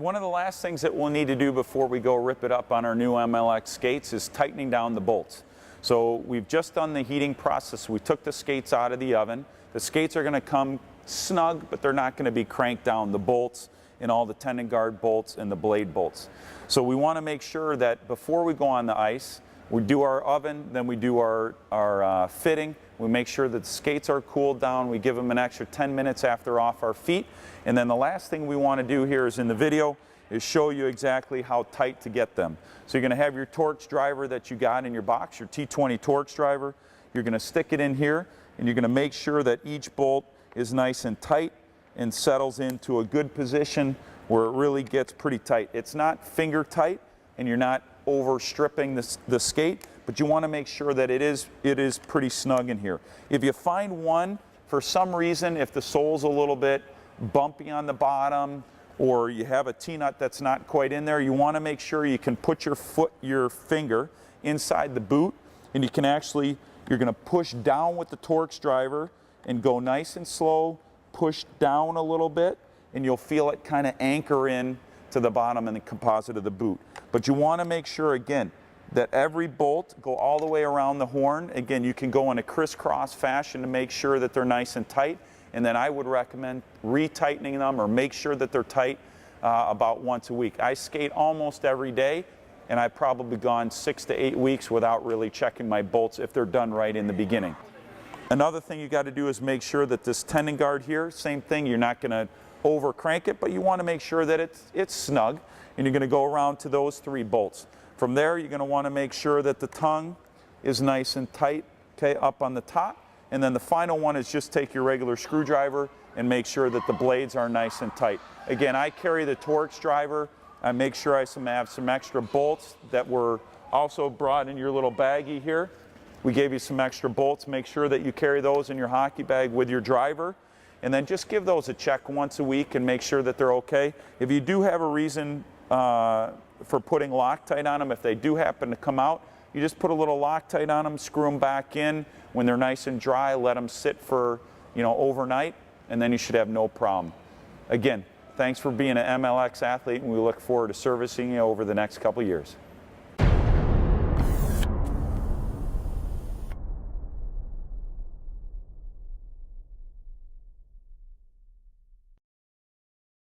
one of the last things that we'll need to do before we go rip it up on our new MLX skates is tightening down the bolts. So we've just done the heating process. We took the skates out of the oven. The skates are going to come snug, but they're not going to be cranked down, the bolts and all the tendon guard bolts and the blade bolts. So we want to make sure that before we go on the ice, we do our oven, then we do our fitting. We make sure that the skates are cooled down. We give them an extra 10 minutes after off our feet. And then the last thing we want to do here is in the video is show you exactly how tight to get them. So you're going to have your Torx driver that you got in your box, your T20 Torx driver. You're going to stick it in here and you're going to make sure that each bolt is nice and tight and settles into a good position where it really gets pretty tight. It's not finger tight and you're not over stripping the skate, but you want to make sure that it is pretty snug in here. If you find one, for some reason, if the sole's a little bit bumpy on the bottom or you have a T-nut that's not quite in there, you want to make sure you can put your finger inside the boot and you can actually, you're going to push down with the Torx driver and go nice and slow, push down a little bit, and you'll feel it kind of anchor in to the bottom and the composite of the boot. But you want to make sure, again, that every bolt go all the way around the horn. Again, you can go in a crisscross fashion to make sure that they're nice and tight. And then I would recommend retightening them or make sure that they're tight about once a week. I skate almost every day, and I've probably gone 6 to 8 weeks without really checking my bolts if they're done right in the beginning. Another thing you got to do is make sure that this tendon guard here, same thing, you're not going to over crank it, but you want to make sure that it's snug, and you're going to go around to those 3 bolts. From there, you're going to want to make sure that the tongue is nice and tight, okay, up on the top. And then the final one is just take your regular screwdriver and make sure that the blades are nice and tight. Again, I carry the Torx driver. I make sure I have some extra bolts that were also brought in your little baggie here. We gave you some extra bolts. Make sure that you carry those in your hockey bag with your driver. And then just give those a check once a week and make sure that they're okay. If you do have a reason for putting Loctite on them, if they do happen to come out, you just put a little Loctite on them, screw them back in. When they're nice and dry, let them sit for, overnight, and then you should have no problem. Again, thanks for being an MLX athlete, and we look forward to servicing you over the next couple years.